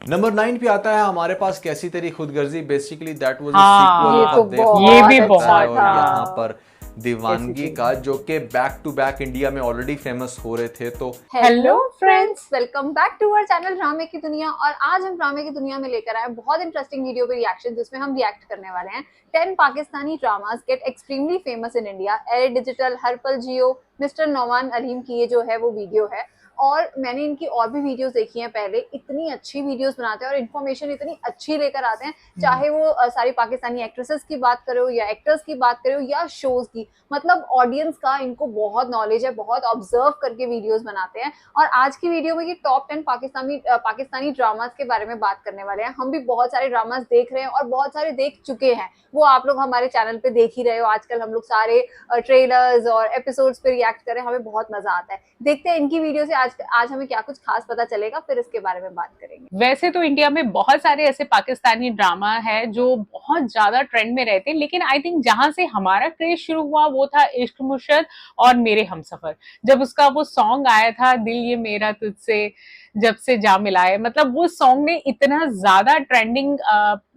Number 9 पे आता है हमारे पास कैसी तेरी खुदगर्जी। बेसिकली दैट वाज द हाँ, सीक्वल ये तो आप देखो ये बहुत भी सकता है। अच्छा बहुत और था। यहाँ हाँ। पर दीवानगी तेरी का जो कि बैक टू बैक इंडिया में ऑलरेडी फेमस हो रहे थे। तो hello friends, welcome back to our channel ड्रामे की दुनिया। और आज हम ड्रामे की दुनिया में लेकर आए बहुत इंटरेस्टिंग वीडियो पे रिएक्शन, जिसमें हम रिएक्ट करने वाले हैं 10 Pakistani dramas get extremely famous in India. ARY digital, Harpal Geo, mister Nauman Aleem की ये जो है वो वीडियो है। और मैंने इनकी और भी वीडियोस देखी हैं पहले। इतनी अच्छी वीडियोस बनाते हैं और इन्फॉर्मेशन इतनी अच्छी लेकर आते हैं, चाहे वो सारी पाकिस्तानी एक्ट्रेसेस की बात करो या एक्टर्स की बात करो या शोज की। मतलब ऑडियंस का इनको बहुत नॉलेज है, बहुत ऑब्जर्व करके वीडियोस बनाते हैं। और आज की वीडियो में ये टॉप 10 पाकिस्तानी ड्रामास के बारे में बात करने वाले हैं। हम भी बहुत सारे ड्रामास देख रहे हैं और बहुत सारे देख चुके हैं, वो आप लोग हमारे चैनल पे देख ही रहे हो। आजकल हम लोग सारे ट्रेलर्स और एपिसोड्स पे रिएक्ट करें, हमें बहुत मजा आता है। देखते हैं इनकी वीडियो से आज हमें क्या कुछ खास पता चलेगा, फिर इसके बारे में बात करेंगे। वैसे तो इंडिया में बहुत सारे ऐसे पाकिस्तानी ड्रामा है जो बहुत ज्यादा ट्रेंड में रहते हैं, लेकिन आई थिंक जहां से हमारा क्रेज शुरू हुआ वो था इश्क मुशर्रत और मेरे हमसफर। जब उसका वो सॉन्ग आया था, दिल ये मेरा तुझसे जब से जा मिलाए, मतलब वो सॉन्ग ने इतना ज्यादा ट्रेंडिंग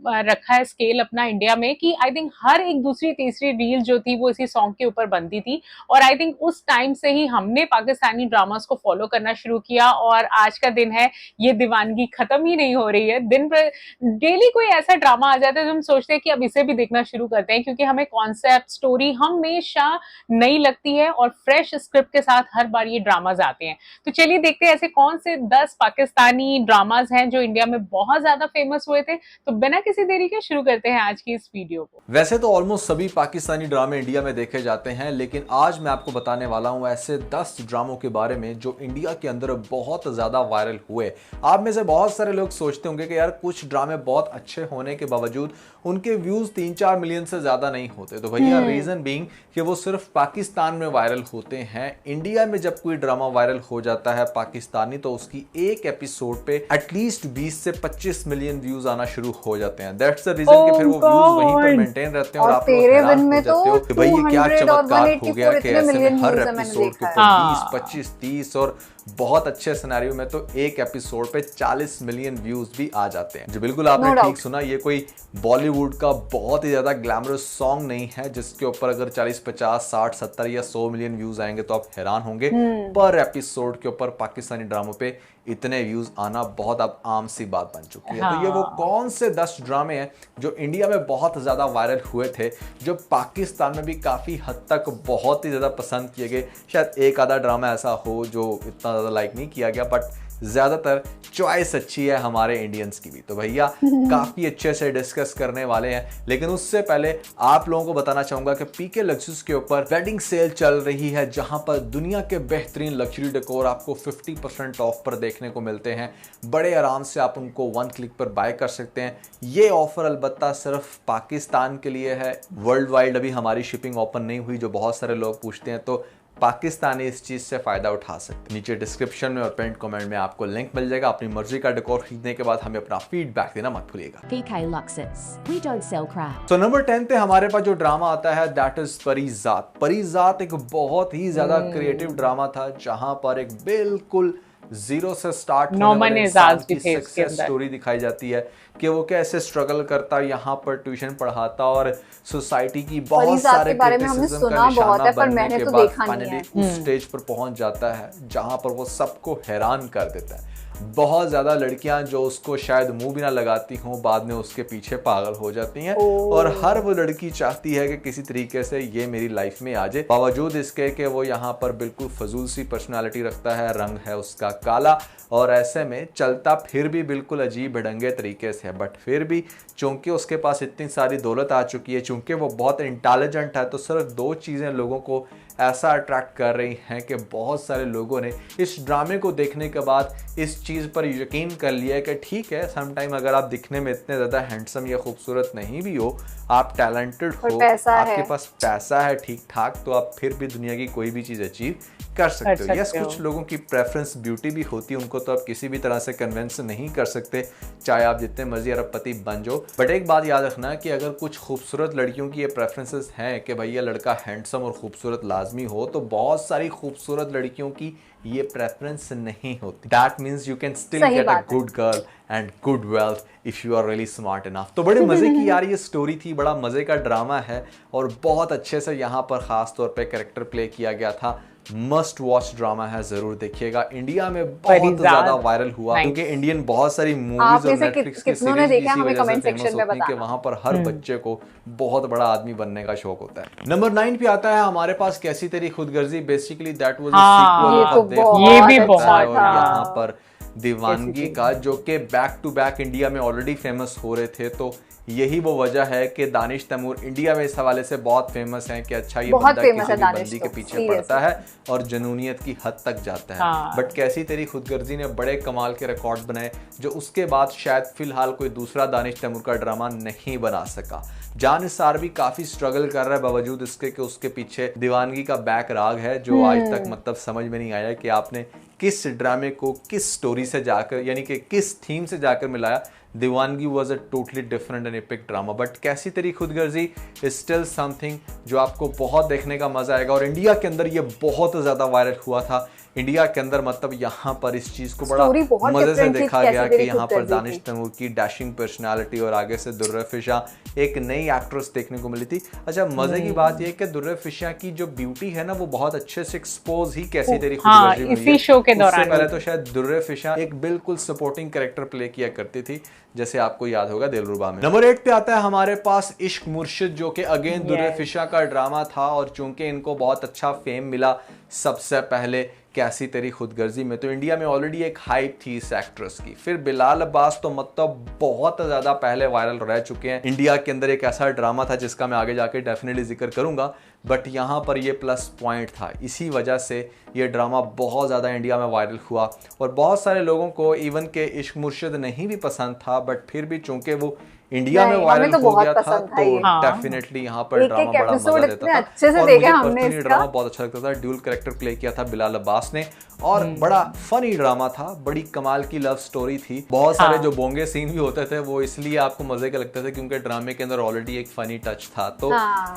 रखा है स्केल अपना इंडिया में कि आई थिंक हर एक दूसरी तीसरी रील जो थी वो इसी सॉन्ग के ऊपर बनती थी। और आई थिंक उस टाइम से ही हमने पाकिस्तानी ड्रामास को फॉलो करना शुरू किया और आज का दिन है, ये दीवानगी खत्म ही नहीं हो रही है। दिन पर डेली कोई ऐसा ड्रामा आ जाता है जो हम सोचते हैं कि अब इसे भी देखना शुरू करते हैं, क्योंकि हमें कॉन्सेप्ट स्टोरी हमेशा नई लगती है और फ्रेश स्क्रिप्ट के साथ हर बार ये ड्रामाज आते हैं। तो चलिए देखते हैं ऐसे कौन से 10 पाकिस्तानी ड्रामाज हैं जो इंडिया में बहुत ज्यादा फेमस हुए थे। तो बिना किसी देरी के शुरू करते हैं आज की इस वीडियो को। वैसे तो ऑलमोस्ट सभी पाकिस्तानी ड्रामे इंडिया में देखे जाते हैं, लेकिन आज मैं आपको बताने वाला हूं ऐसे 10 ड्रामों के बारे में जो इंडिया के अंदर बहुत ज्यादा वायरल हुए। आप में से बहुत सारे लोग सोचते होंगे कि यार कुछ ड्रामे बहुत अच्छे होने के बावजूद उनके व्यूज 3-4 मिलियन से ज्यादा नहीं होते। तो भैया रीजन बीइंग कि वो सिर्फ पाकिस्तान में वायरल होते हैं। इंडिया में जब कोई ड्रामा वायरल हो जाता है पाकिस्तानी, तो उसकी एक एपिसोड पे एटलीस्ट 20 से 25 मिलियन व्यूज आना शुरू हो जाते हैं। दैट्स द रीजन कि फिर वो व्यूज वहीं पर मेंटेन रहते हैं और आप लोग हैरान हो जाते हो कि भाई ये क्या चमत्कार हो गया कि ऐसे में हर एपिसोड के ऊपर 20, 25, 30 और बहुत अच्छे सिनेरियो में तो एक एपिसोड पे 40 मिलियन व्यूज भी आ जाते हैं। जो बिल्कुल आपने ठीक सुना, ये कोई बॉलीवुड का बहुत ही ज्यादा ग्लैमरस सॉन्ग नहीं है जिसके ऊपर अगर 40, 50, 60, 70 या 100 मिलियन व्यूज आएंगे तो आप हैरान होंगे। पर एपिसोड के ऊपर पाकिस्तानी ड्रामों पे इतने व्यूज आना बहुत अब आम सी बात बन चुकी है। तो ये वो कौन से 10 ड्रामे हैं जो इंडिया में बहुत ज्यादा वायरल हुए थे, जो पाकिस्तान में भी काफी हद तक बहुत ही ज्यादा पसंद किए गए। शायद एक आधा ड्रामा ऐसा हो जो इतना ज्यादा लाइक नहीं किया गया, बट ज्यादातर चॉइस अच्छी है हमारे इंडियंस की भी। तो भैया काफी अच्छे से डिस्कस करने वाले हैं, लेकिन उससे पहले आप लोगों को बताना चाहूंगा कि पीके लक्सस के ऊपर वेडिंग सेल चल रही है, जहां पर दुनिया के बेहतरीन लग्जरी डेकोर आपको 50% ऑफ पर देखने को मिलते हैं। बड़े आराम से आप उनको 1 क्लिक पर बाय कर सकते हैं। ये ऑफर अलबत्ता सिर्फ पाकिस्तान के लिए है, वर्ल्ड वाइड अभी हमारी शिपिंग ओपन नहीं हुई, जो बहुत सारे लोग पूछते हैं। तो पाकिस्तानी इस चीज से फायदा उठा सकते हैं। नीचे डिस्क्रिप्शन में और पिन कमेंट में आपको लिंक मिल जाएगा। अपनी मर्जी का डेकोर खरीदने के बाद हमें अपना फीडबैक देना मत भूलिएगा। PK Luxus. We don't sell crap. तो नंबर 10 पे हमारे पास जो ड्रामा आता है दैट इज परीजात। परीजात एक बहुत ही ज्यादा क्रिएटिव ड्रामा था, जहां पर एक बिल्कुल जीरो से स्टार्ट होने वाले इंसान की सक्सेस स्टोरी दिखाई जाती है कि वो कैसे स्ट्रगल करता, यहाँ पर ट्यूशन पढ़ाता और सोसाइटी की बहुत सारे क्रिटिसिज्म का निशाना बनने के बाद फाइनली उस स्टेज पर पहुंच जाता है जहां पर वो सबको हैरान कर देता है। बहुत ज्यादा लड़कियां जो उसको शायद मुंह भी ना लगाती हों, बाद में उसके पीछे पागल हो जाती हैं और हर वो लड़की चाहती है कि किसी तरीके से ये मेरी लाइफ में आ जाए। बावजूद इसके कि वो यहाँ पर बिल्कुल फजूल सी पर्सनालिटी रखता है, रंग है उसका काला और ऐसे में चलता फिर भी बिल्कुल अजीब ढंगे तरीके से। बट फिर भी चूंकि उसके पास इतनी सारी दौलत आ चुकी है, चूंकि वो बहुत इंटेलिजेंट है, तो सिर्फ 2 चीज़ें लोगों को ऐसा अट्रैक्ट कर रही हैं कि बहुत सारे लोगों ने इस ड्रामे को देखने के बाद इस चीज़ पर यकीन कर लिया है कि ठीक है, समटाइम अगर आप दिखने में इतने ज़्यादा हैंडसम या खूबसूरत नहीं भी हो, आप टैलेंटेड हो, आपके पास पैसा है ठीक ठाक, तो आप फिर भी दुनिया की कोई भी चीज़ अचीव कर सकते हो। यस, कुछ लोगों की प्रेफरेंस ब्यूटी भी होती है, उनको तो आप किसी भी तरह से कन्विंस नहीं कर सकते, चाहे आप जितने मर्जी अरबपति बन जाओ। बट एक बात याद रखना कि अगर कुछ खूबसूरत लड़कियों की ये प्रेफरेंसेस हैं कि भैया लड़का हैंडसम और खूबसूरत लाजमी लाजमी हो, तो बहुत सारी खूबसूरत लड़कियों की ये प्रेफरेंस नहीं होती। That means you can still सही गेट अ बात है। Good girl and good wealth if you are really smart enough. तो बड़े मजे की यार ये स्टोरी थी, बड़ा मजे का ड्रामा है और बहुत अच्छे से यहाँ पर खास तौर पे कैरेक्टर प्ले किया गया था। मस्ट वॉच ड्रामा है, जरूर देखिएगा। इंडिया में बहुत ज्यादा वायरल हुआ क्योंकि इंडियन बहुत सारी मूवीज और नेटफ्लिक्स की कितनों ने सीरीज देखा इसी हमें वजह से कमेंट फेमस सेक्शन में होती है कि बताना। वहां पर हर बच्चे को बहुत बड़ा आदमी बनने का शौक होता है। नंबर 9 पे आता है हमारे पास कैसी तेरी खुदगर्जी। बेसिकली दैट वाज हाँ, ये तो ये भी बहुत बहुत अच्छा और था। यहाँ पर दीवानगी का जो कि बैक टू बैक इंडिया में ऑलरेडी फेमस हो रहे थे, तो यही वो वजह है कि दानिश तैमूर इंडिया में इस हवाले से बहुत फेमस है कि अच्छा ये बहुत बंदा famous किसी है भी दानिश बंदी तो, के पीछे seriously। पड़ता है और जनूनियत की हद तक जाता है। हाँ। बट कैसी तेरी खुदगर्जी ने बड़े कमाल के रिकॉर्ड बनाए जो उसके बाद शायद फिलहाल कोई दूसरा दानिश तैमूर का ड्रामा नहीं बना सका। जान निसार भी काफी स्ट्रगल कर रहा है बावजूद इसके कि उसके पीछे दीवानगी का बैक राग है जो आज तक मतलब समझ में नहीं आया कि आपने किस ड्रामे को किस स्टोरी से जाकर यानी कि किस थीम से जाकर मिलाया। दीवानगी was a totally different and epic drama, but कैसी तेरी खुदगर्जी इज स्टिल समथिंग जो आपको बहुत देखने का मजा आएगा। और इंडिया के अंदर ये बहुत ज्यादा वायरल हुआ था। इंडिया के अंदर मतलब यहाँ पर इस चीज को बड़ा Story बहुत मजे से different थी, देखा कैसी गया तेरी कि यहाँ पर खुदगर्जी दानिश थी। तैमूर की डैशिंग पर्सनालिटी और आगे से दुर्रे फिशा एक नई एक्ट्रेस देखने को मिली थी। अच्छा मजे की बात यह कि दुर्रे फिशा की जो ब्यूटी है ना वो बहुत अच्छे से एक्सपोज ही कैसी तेरी हाँ, खुदगर्जी में हुई इसी है। शो के उससे दौरान पहले हुई तो शायद दुर्रे फिशा एक बिल्कुल सपोर्टिंग कैरेक्टर प्ले किया करती थी, जैसे आपको याद होगा दिलरुबा में। नंबर 8 पे आता है हमारे पास इश्क मुर्शिद जो कि अगेन दुर्रे फिशा का ड्रामा था और चूंकि इनको बहुत अच्छा फेम मिला सबसे पहले कैसी तेरी खुदगर्जी में, तो इंडिया में ऑलरेडी एक हाइप थी इस एक्ट्रेस की। फिर बिलाल अब्बास तो मतलब बहुत ज्यादा पहले वायरल रह चुके हैं। इंडिया के अंदर एक ऐसा ड्रामा था जिसका मैं आगे जाके डेफिनेटली जिक्र करूंगा, बट यहाँ पर ये प्लस पॉइंट था। इसी वजह से ये ड्रामा बहुत ज़्यादा इंडिया में वायरल हुआ और बहुत सारे लोगों को इवन के इश्क मुर्शिद नहीं भी पसंद था, बट फिर भी चूंकि वो इंडिया में वायरल तो हो बहुत गया था पसंद था तो ये। डेफिनेटली यहाँ पर एक ड्रामा एक बड़ा episode मजा देता इतने था। अच्छे से और देखा मुझे हमने पर्सनली इसका। ड्रामा बहुत अच्छा लगता था। ड्यूल कैरेक्टर प्ले किया था बिलाल अब्बास ने और बड़ा फनी ड्रामा था, बड़ी कमाल की लव स्टोरी थी। बहुत सारे जो बोंगे सीन भी होते थे वो इसलिए आपको मजे के लगते थे क्योंकि ड्रामे के अंदर ऑलरेडी एक फनी टच था। तो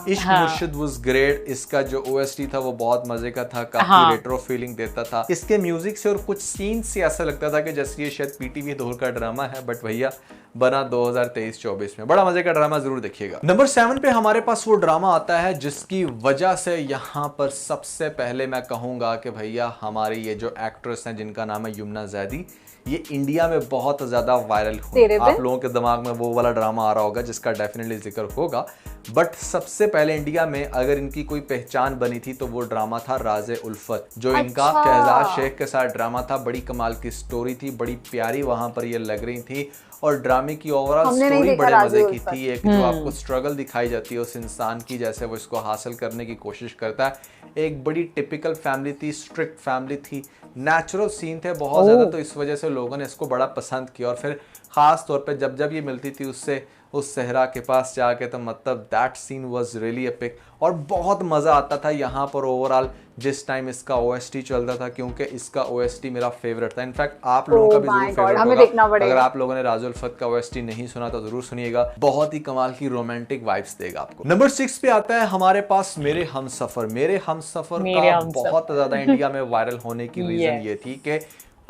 इश्क मुर्शिद वाज ग्रेट। इसका जो ओएसटी था वो बहुत मजे का था, काफी रेट्रो फीलिंग देता था। इसके म्यूजिक से और कुछ सीन से ऐसा लगता था कि जैसे ये शायद पीटीवी दौर का ड्रामा है, बट भैया बना 2023-24 में। बड़ा मजे का ड्रामा जरूर देखिएगा। नंबर 7 पे हमारे पास वो ड्रामा आता है जिसकी वजह से यहाँ पर सबसे पहले मैं कहूंगा कि भैया हमारी ये जो एक्ट्रेस हैं जिनका नाम है यमुना जैदी, ये इंडिया में बहुत ज्यादा वायरल हुई। आप लोगों के दिमाग में वो वाला ड्रामा आ रहा होगा जिसका डेफिनेटली जिक्र होगा, बट सबसे पहले इंडिया में अगर इनकी कोई पहचान बनी थी तो वो ड्रामा था राज़े उल्फत, जो इनका शहजाद शेख के साथ ड्रामा था। बड़ी कमाल की स्टोरी थी, बड़ी प्यारी वहां पर ये लग रही थी और ड्रामे की ओवरऑल स्टोरी बड़े मजे की थी। एक जो आपको स्ट्रगल दिखाई जाती है उस इंसान की, जैसे वो इसको हासिल करने की कोशिश करता है। एक बड़ी टिपिकल फैमिली थी, स्ट्रिक्ट फैमिली थी, नेचुरल सीन थे बहुत ज्यादा, तो इस वजह से लोगों ने इसको बड़ा पसंद किया। और फिर खास तौर पे जब जब ये मिलती थी उससे उस सहरा के पास जाके, तो मतलब that scene was really epic और बहुत मजा आता था यहाँ पर ओवरऑल जिस टाइम इसका ओएसटी चलता था, क्योंकि इसका ओएसटी मेरा फेवरेट था। इनफैक्ट आप लोगों का भी जरूर फेवरेट होगा। अगर आप लोगों ने राज़े उल्फत का ओएसटी नहीं सुना तो जरूर सुनिएगा, बहुत ही कमाल की रोमांटिक वाइब्स देगा आपको। नंबर 6 पे आता है हमारे पास मेरे हमसफर। मेरे हमसफर का बहुत ज्यादा इंडिया में वायरल होने की रीजन ये थी कि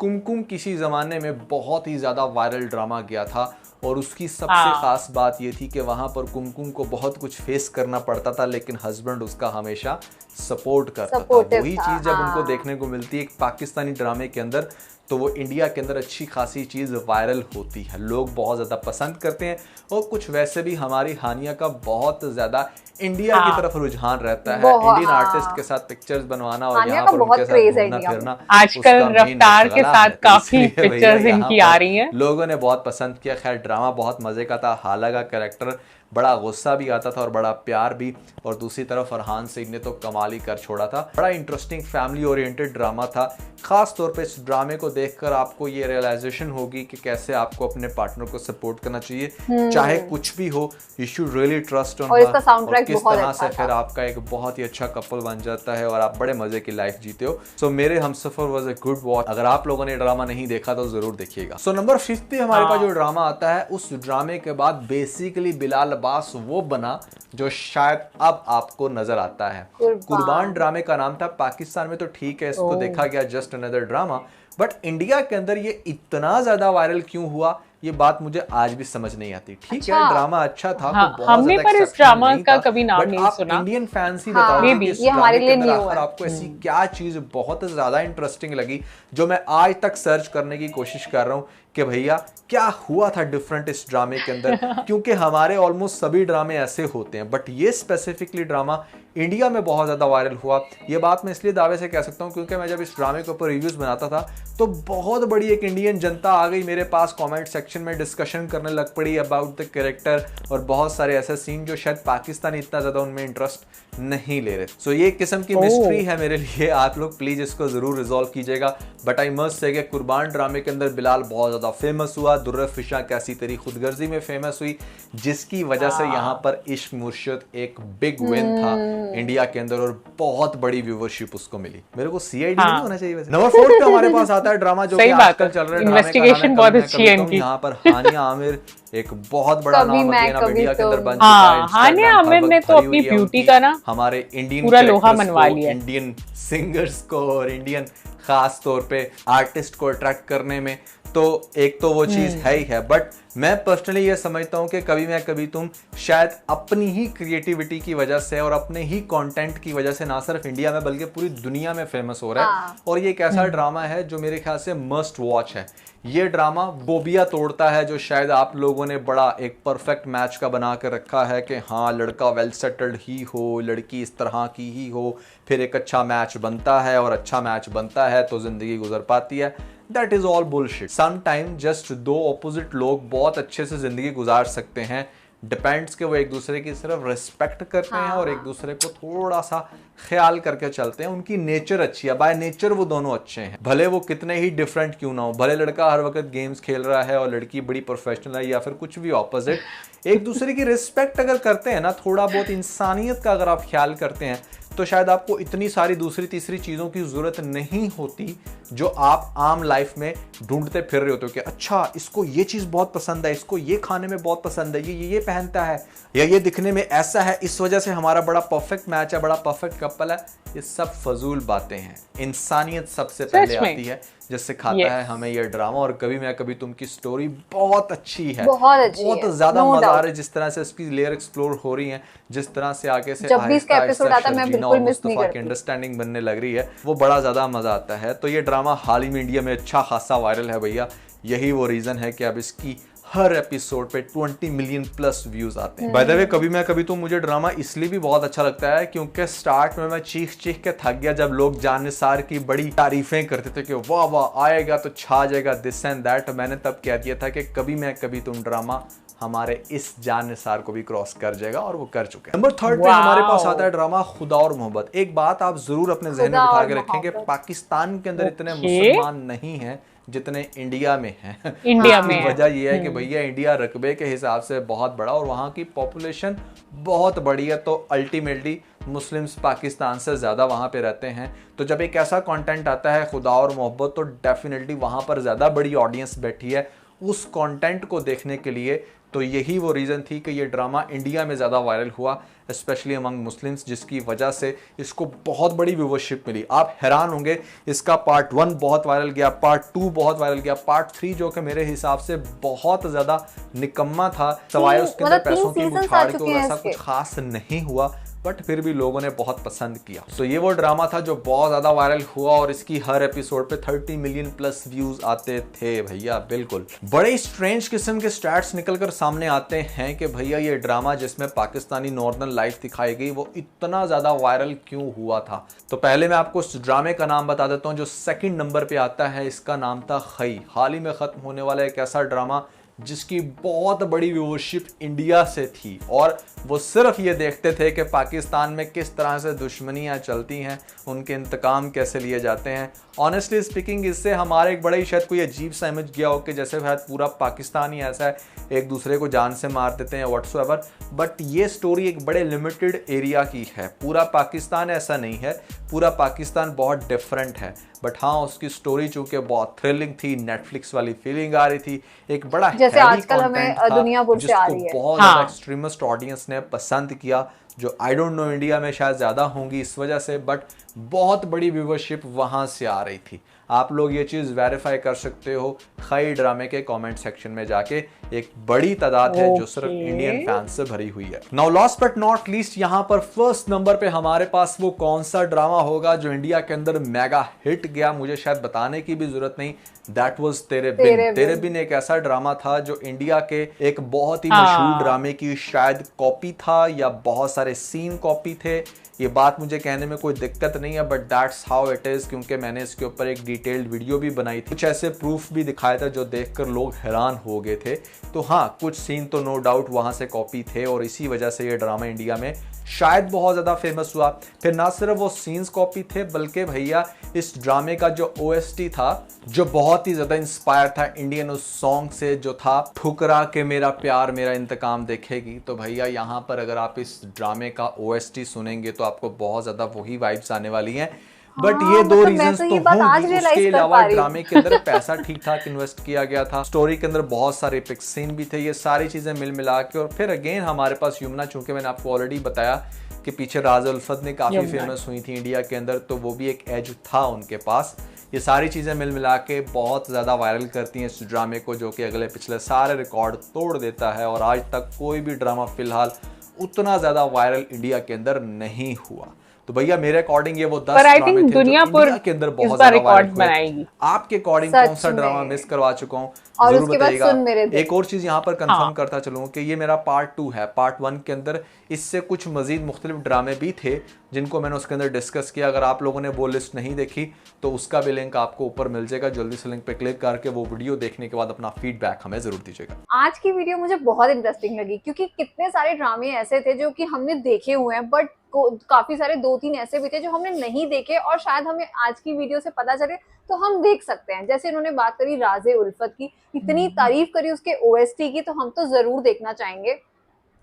कुमकुम किसी जमाने में बहुत ही ज्यादा वायरल ड्रामा गया था और उसकी सबसे खास बात ये थी कि वहां पर कुमकुम को बहुत कुछ फेस करना पड़ता था, लेकिन हस्बैंड उसका हमेशा सपोर्ट करता था। वही चीज जब उनको देखने को मिलती है एक पाकिस्तानी ड्रामे के अंदर, तो वो इंडिया के अंदर अच्छी खासी चीज वायरल होती है, लोग बहुत ज्यादा पसंद करते हैं। और कुछ वैसे भी हमारी हानिया का बहुत ज्यादा इंडिया की तरफ रुझान रहता है, इंडियन आर्टिस्ट के साथ पिक्चर्स बनवाना और यहाँ पर उनके साथ घूमना फिरना। आजकल रफ्तार के साथ काफी पिक्चर्स इनकी आ रही हैं, लोगों ने बहुत पसंद किया। खैर ड्रामा बहुत मजे का था, हाला का कैरेक्टर बड़ा गुस्सा भी आता था और बड़ा प्यार भी, और दूसरी तरफ फरहान सिंह ने तो कमाल ही कर छोड़ा था। बड़ा इंटरेस्टिंग फैमिली ओरिएंटेड ड्रामा था। खास तौर पे इस ड्रामे को देखकर आपको ये रियलाइजेशन होगी कि कैसे आपको अपने पार्टनर को सपोर्ट करना चाहिए, चाहे कुछ भी हो। You should really trust on और इसका साउंड ट्रैक किस बहुत तरह अच्छा से फिर आपका एक बहुत ही अच्छा कपल बन जाता है और आप बड़े मजे की लाइफ जीते हो। सो मेरे Humsafar was a good watch. अगर आप लोगों ने ड्रामा नहीं देखा तो जरूर देखिएगा। सो नंबर 5 पे हमारे पास जो ड्रामा आता है, उस ड्रामे के बाद बेसिकली बिलाल अब्बास वो बना जो शायद अब आपको नजर आता है। कुर्बान ड्रामे का नाम था। पाकिस्तान में तो ठीक है, इसको देखा गया just another drama, but India के अंदर ये इतना ज्यादा वायरल क्यों हुआ, ये बात मुझे आज भी समझ नहीं आती। ठीक है, ड्रामा अच्छा था, हाँ, तो बहुत हमने ज्यादा पर इस exceptional ड्रामा नहीं का था, कभी नाम but नहीं आप सुना। इंडियन फैंस ही हाँ, बताओगे कि ये इस हमारे ड्रामे के लिए अंदर new आखिर है। आपको ऐसी क्या चीज बहुत ज्यादा इंटरेस्टिंग लगी जो मैं आज तक सर्च करने की कोशिश कर रहा हूँ कि भैया क्या हुआ था डिफरेंट इस ड्रामे के अंदर। क्योंकि हमारे ऑलमोस्ट सभी ड्रामे ऐसे होते हैं, बट ये स्पेसिफिकली ड्रामा इंडिया में बहुत ज़्यादा वायरल हुआ। ये बात मैं इसलिए दावे से कह सकता हूँ क्योंकि मैं जब इस ड्रामे के ऊपर रिव्यूज़ बनाता था तो बहुत बड़ी एक इंडियन जनता आ गई मेरे पास, कमेंट सेक्शन में डिस्कशन करने लग पड़ी अबाउट द कैरेक्टर और बहुत सारे ऐसे सीन जो शायद पाकिस्तान इतना ज़्यादा उनमें इंटरेस्ट नहीं ले रहे। सो ये एक किस्म की मिस्ट्री है मेरे लिए। आप लोग प्लीज़ इसको ज़रूर रिजॉल्व कीजिएगा। बट आई मस्ट से कि कुर्बान ड्रामे के अंदर बिलाल बहुत ज़्यादा फेमस हुआ। दुर्र फिशा कैसी तेरी खुदगर्जी में फेमस हुई, जिसकी वजह से यहाँ पर इश्क मुर्शिद एक बिग विन था इंडिया के अंदर और बहुत बड़ी व्यूवरशिप उसको मिली। मेरे को सीआईडी नहीं होना चाहिए वैसे। नंबर 4 पे हमारे पास आता है ड्रामा जो कि आजकल चल रहा है। इन्वेस्टिगेशन बहुत अच्छी है इनकी। यहाँ पर हानिया आमिर एक बहुत बड़ा नाम अगेन अब इंडिया के अंदर बन चुका है। हानिया आमिर ने तो अपनी ब्यूटी का ना हमारे इंडियन पूरा लोहा मनवा लिया, इंडियन सिंगर्स को और इंडियन खास तौर पे आर्टिस्ट को अट्रैक्ट करने में। तो एक तो वो चीज है ही है, बट मैं पर्सनली ये समझता हूँ कि कभी मैं कभी तुम शायद अपनी ही क्रिएटिविटी की वजह से और अपने ही कंटेंट की वजह से ना सिर्फ इंडिया में बल्कि पूरी दुनिया में फेमस हो रहा है। और ये एक ऐसा ड्रामा है जो मेरे ख्याल से मस्ट वॉच है। ये ड्रामा बोबिया तोड़ता है जो शायद आप लोगों ने बड़ा एक परफेक्ट मैच का बना कर रखा है कि हाँ लड़का वेल सेटल्ड ही हो, लड़की इस तरह की ही हो, फिर एक अच्छा मैच बनता है और अच्छा मैच बनता है तो जिंदगी गुजर पाती है। That is all bullshit. Sometime just दो ऑपोजिट लोग बहुत अच्छे से जिंदगी गुजार सकते हैं। डिपेंड्स कि वो एक दूसरे की सिर्फ रिस्पेक्ट करते हैं और एक दूसरे को थोड़ा सा ख्याल करके चलते हैं। उनकी नेचर अच्छी है, बाय नेचर वो दोनों अच्छे हैं, भले वो कितने ही डिफरेंट क्यों ना हो। भले लड़का हर वक्त गेम्स खेल रहा है और लड़की बड़ी प्रोफेशनल है या फिर कुछ भी ऑपोजिट, एक दूसरे की रिस्पेक्ट अगर करते हैं ना, थोड़ा बहुत इंसानियत का अगर आप ख्याल करते हैं तो शायद आपको इतनी सारी दूसरी तीसरी चीज़ों की ज़रूरत नहीं होती जो आप आम लाइफ में ढूंढते फिर रहे होते हो कि अच्छा इसको ये चीज़ बहुत पसंद है, इसको ये खाने में बहुत पसंद है, ये पहनता है या ये दिखने में ऐसा है, इस वजह से हमारा बड़ा परफेक्ट मैच है, बड़ा परफेक्ट कपल है। ये सब फजूल बातें हैं। इंसानियत सबसे पहले आती है जिससे खाता है हमें ये ड्रामा। और कभी मैं कभी तुम की स्टोरी बहुत अच्छी है, बहुत ज्यादा मजा आ रहा है जिस तरह से इसकी लेयर एक्सप्लोर हो रही है, जिस तरह से आगे से जब भी इसका एपिसोड आता है मैं बिल्कुल मिस नहीं करती। अंडरस्टैंडिंग बनने लग रही है, वो बड़ा ज्यादा मजा आता है। तो ये ड्रामा हाल ही में इंडिया में अच्छा खासा वायरल है भैया। यही वो रीजन है कि अब इसकी हर एपिसोड पे 20 मिलियन प्लस व्यूज आते हैं। बाय द वे कभी मैं कभी तो मुझे ड्रामा इसलिए भी बहुत अच्छा लगता है क्योंकि स्टार्ट में मैं चीख चीख के थक गया जब लोग जान निसार की बड़ी तारीफें करते थे कि वाह वाह आएगा तो छा जाएगा दिस एंड दैट। मैंने तब कह दिया था कि कभी मैं कभी तुम ड्रामा हमारे इस जान निसार को भी क्रॉस कर जाएगा और वो कर चुके हैं। नंबर 3 पे हमारे पास आता है ड्रामा खुदा और मोहब्बत। एक बात आप जरूर अपने जहन में बिठा के रखें कि पाकिस्तान के अंदर इतने मुसलमान नहीं हैं जितने इंडिया में हैं। इंडिया में वजह यह है कि भैया इंडिया रकबे के हिसाब से बहुत बड़ा और वहाँ की पॉपुलेशन बहुत बड़ी है, तो अल्टीमेटली मुस्लिम्स पाकिस्तान से ज़्यादा वहाँ पे रहते हैं। तो जब एक ऐसा कंटेंट आता है खुदा और मोहब्बत, तो डेफिनेटली वहाँ पर ज़्यादा बड़ी ऑडियंस बैठी है उस कंटेंट को देखने के लिए। तो यही वो रीज़न थी कि ये ड्रामा इंडिया में ज़्यादा वायरल हुआ, स्पेशली अमंग मुस्लिम्स, जिसकी वजह से इसको बहुत बड़ी व्यूवरशिप मिली। आप हैरान होंगे, इसका पार्ट 1 बहुत वायरल गया, पार्ट 2 बहुत वायरल गया, पार्ट 3 जो कि मेरे हिसाब से बहुत ज़्यादा निकम्मा था, सवाए उसके अंदर पैसों की उछाड़ के वैसा कुछ खास नहीं हुआ, बट फिर भी लोगों ने बहुत पसंद किया। तो ये वो ड्रामा था जो बहुत ज़्यादा वायरल हुआ और इसकी हर एपिसोड पे 30 मिलियन प्लस व्यूज आते थे भैया। बिल्कुल बड़े स्ट्रेंज किस्म के स्टैट्स निकलकर सामने आते हैं कि भैया ये ड्रामा जिसमें पाकिस्तानी नॉर्दर्न लाइफ दिखाई गई वो इतना ज़्यादा वायरल क्यों हुआ था। तो पहले मैं आपको उस ड्रामे का नाम बता देता हूँ जो 2nd नंबर पे आता है। इसका नाम था खई। हाल ही में ख़त्म होने वाला एक ऐसा ड्रामा जिसकी बहुत बड़ी व्यूवरशिप इंडिया से थी और वो सिर्फ ये देखते थे कि पाकिस्तान में किस तरह से दुश्मनियां चलती हैं, उनके इंतकाम कैसे लिए जाते हैं ऑनेस्टली स्पीकिंग इससे हमारे एक बड़ा ही शायद कोई अजीब सा इमेज गया हो कि जैसे शायद पूरा पाकिस्तान ही ऐसा है, एक दूसरे को जान से मार देते हैं व्हाट्सएवर। बट ये स्टोरी एक बड़े लिमिटेड एरिया की है, पूरा पाकिस्तान ऐसा नहीं है, पूरा पाकिस्तान बहुत डिफरेंट है। बट हाँ, उसकी स्टोरी चूंकि बहुत थ्रिलिंग थी, नेटफ्लिक्स वाली फीलिंग आ रही थी, एक बड़ा जैसे आजकल हमें दुनिया भर से आ रही है, बहुत ज़्यादा एक्सट्रीमिस्ट ऑडियंस ने पसंद किया, जो आई डोंट नो इंडिया में शायद ज़्यादा होंगी इस वजह से, बट बहुत बड़ी व्यूवरशिप वहाँ से आ रही थी। आप लोग ये चीज़ वेरीफाई कर सकते हो खई ड्रामे के कमेंट सेक्शन में जाके, एक बड़ी तादाद है जो सिर्फ इंडियन फैंस से भरी हुई है। Now last but not least, यहाँ पर फर्स्ट नंबर पे हमारे पास वो कौन सा ड्रामा होगा जो इंडिया के अंदर मेगा हिट गया, मुझे शायद बताने की भी जरूरत नहीं, दैट वाज तेरे बिन। तेरे बिन एक ऐसा ड्रामा था जो इंडिया के एक बहुत ही मशहूर ड्रामे की शायद कॉपी था, या बहुत सारे सीन कॉपी थे। ये बात मुझे कहने में कोई दिक्कत नहीं है, but that's how it is, क्योंकि मैंने इसके ऊपर एक डिटेल्ड वीडियो भी बनाई थी, कुछ ऐसे प्रूफ भी दिखाया था जो देखकर लोग हैरान हो गए थे। तो हाँ, कुछ सीन तो नो डाउट वहां से कॉपी थे, और इसी वजह से ये ड्रामा इंडिया में शायद बहुत ज़्यादा फेमस हुआ। फिर ना सिर्फ वो सीन्स कॉपी थे, बल्कि भैया इस ड्रामे का जो OST था, जो बहुत ही ज़्यादा इंस्पायर था इंडियन उस सॉन्ग से जो था ठुकरा के मेरा प्यार मेरा इंतकाम देखेगी। तो भैया यहाँ पर अगर आप इस ड्रामे का OST सुनेंगे तो आपको बहुत ज़्यादा वही वाइब्स आने वाली हैं। बट ये दो रीजंस तो होंगी, उसके अलावा ड्रामे के अंदर पैसा ठीक ठाक इन्वेस्ट किया गया था, स्टोरी के अंदर बहुत सारे एपिक सीन भी थे, ये सारी चीजें मिल मिला के। और फिर अगेन हमारे पास यमुना, चूंकि मैंने आपको ऑलरेडी बताया कि पीछे राज उल्फत ने काफी फेमस हुई थी इंडिया के अंदर, तो वो भी एक एज था उनके पास। ये सारी चीजें मिल मिला के बहुत ज्यादा वायरल करती हैं इस ड्रामे को, जो कि अगले पिछले सारे रिकॉर्ड तोड़ देता है, और आज तक कोई भी ड्रामा फिलहाल उतना ज्यादा वायरल इंडिया के अंदर नहीं हुआ। तो भैया मेरे अकॉर्डिंग ये वो 10 ड्रामे थे जो इंडिया के अंदर बहुत ज्यादा वायरल हुए। आपके अकॉर्डिंग कौन सा ड्रामा मिस करवा चुका हूँ जरूर बताइएगा। एक और चीज यहाँ पर कंफर्म करता चलूँ कि ये मेरा पार्ट 2 है। पार्ट 1 के अंदर इससे कुछ मजीद मुख्तलिफ ड्रामे भी थे जिनको मैंने उसके अंदर डिस्कस किया। अगर आप लोगों ने वो लिस्ट नहीं देखी तो उसका भी लिंक आपको ऊपर मिल जाएगा, जल्दी से लिंक पे क्लिक करके वो वीडियो देखने के बाद अपना फीडबैक हमें जरूर दीजिएगा। आज की वीडियो मुझे बहुत इंटरेस्टिंग लगी, क्योंकि कितने सारे ड्रामे ऐसे थे जो कि हमने देखे हुए हैं, बट काफी सारे 2-3 ऐसे भी थे जो हमने नहीं देखे, और शायद हमें आज की वीडियो से पता चले तो हम देख सकते हैं। जैसे इन्होंने बात करी राजे उल्फत की, इतनी तारीफ करी उसके OST की, तो हम तो जरूर देखना चाहेंगे।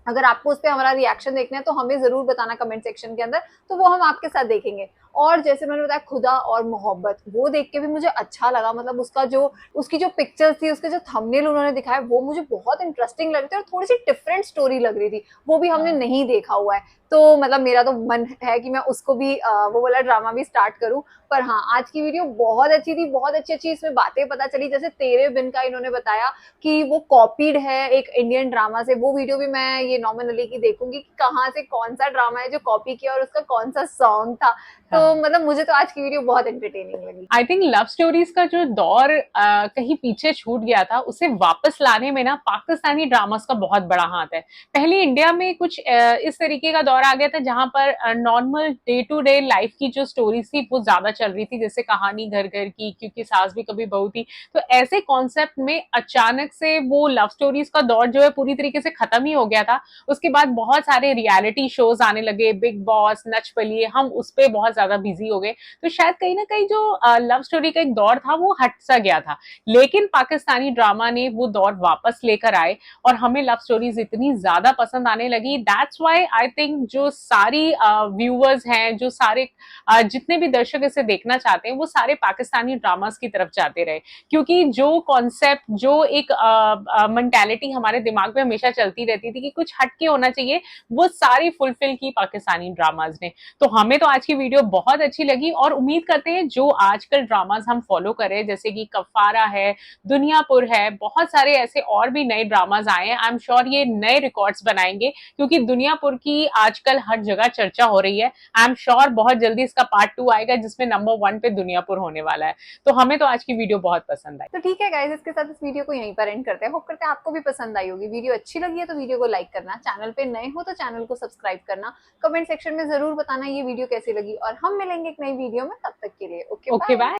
अगर आपको उस पर हमारा रिएक्शन देखना है तो हमें जरूर बताना कमेंट सेक्शन के अंदर, तो वो हम आपके साथ देखेंगे। और जैसे मैंने बताया खुदा और मोहब्बत, वो देख के भी मुझे अच्छा लगा, मतलब उसकी जो पिक्चर्स थी, उसके जो थंबनेल उन्होंने दिखाया, वो मुझे बहुत इंटरेस्टिंग लग रही थी और थोड़ी सी डिफरेंट स्टोरी लग रही थी, वो भी हमने नहीं देखा हुआ है। तो मतलब मेरा तो मन है कि मैं उसको भी वो वाला ड्रामा भी स्टार्ट करूं। पर हाँ, आज की वीडियो बहुत अच्छी थी, बहुत अच्छी अच्छी इसमें बातें पता चली। जैसे तेरे बिन का इन्होंने बताया कि वो कॉपीड है एक इंडियन ड्रामा से, वो वीडियो भी मैं ये नॉमिनली की देखूंगी कि कहाँ से कौन सा ड्रामा है जो कॉपी किया और उसका कौन सा सॉन्ग था। तो मतलब मुझे तो आज की वीडियो बहुत एंटरटेनिंग लगी। आई थिंक लव स्टोरीज का जो दौर कहीं पीछे छूट गया था, उसे वापस लाने में ना पाकिस्तानी ड्रामास का बहुत बड़ा हाथ है। पहले इंडिया में कुछ इस तरीके का दौर आ गया था जहां पर normal day to day life की जो स्टोरीज थी वो ज्यादा चल रही थी, जैसे कहानी घर घर की, क्योंकि सास भी कभी बहू थी। तो ऐसे कॉन्सेप्ट में अचानक से वो लव स्टोरीज का दौर जो है पूरी तरीके से खत्म ही हो गया था। उसके बाद बहुत सारे रियलिटी शोज आने लगे, बिग बॉस, नच पलिए, हम उस पर बहुत ज्यादा बिजी हो गए। तो शायद कहीं ना कहीं जो लव स्टोरी का एक दौर था वो हट सा गया था, लेकिन पाकिस्तानी ड्रामा ने वो दौर वापस लेकर आए और हमें लव स्टोरीज इतनी ज्यादा पसंद आने लगी। दैट्स व्हाई आई थिंक जो सारी व्यूअर्स हैं, जो सारे जितने भी दर्शक इसे देखना चाहते हैं, वो सारे पाकिस्तानी ड्रामास की तरफ जाते रहे, क्योंकि जो कॉन्सेप्ट, जो एक मेंटालिटी हमारे दिमाग में हमेशा चलती रहती थी कि कुछ हटके होना चाहिए, वो सारी फुलफिल की पाकिस्तानी ड्रामास ने। तो हमें तो आज की वीडियो बहुत अच्छी लगी और उम्मीद करते हैं जो आजकल ड्रामास हम फॉलो कर रहे हैं, जैसे कि कफारा है, दुनियापुर है, बहुत सारे ऐसे और भी नए ड्रामास आए हैं। आई एम श्योर ये नए रिकॉर्ड्स बनाएंगे, क्योंकि दुनियापुर की आजकल हर जगह चर्चा हो रही है। आई एम श्योर बहुत जल्दी इसका पार्ट 2 आएगा जिसमें नंबर 1 पे दुनियापुर होने वाला है। तो हमें तो आज की वीडियो बहुत पसंद आई। तो ठीक है गाइस, इसके साथ इस वीडियो को यहीं पर एंड करते हैं। होप करते हैं आपको भी पसंद आई होगी। वीडियो अच्छी लगी है तो वीडियो को लाइक करना, चैनल पे नए हो तो चैनल को सब्सक्राइब करना, कमेंट सेक्शन में जरूर बताना ये वीडियो कैसी लगी, और हम मिलेंगे एक नई वीडियो में। तब तक के लिए ओके बाय।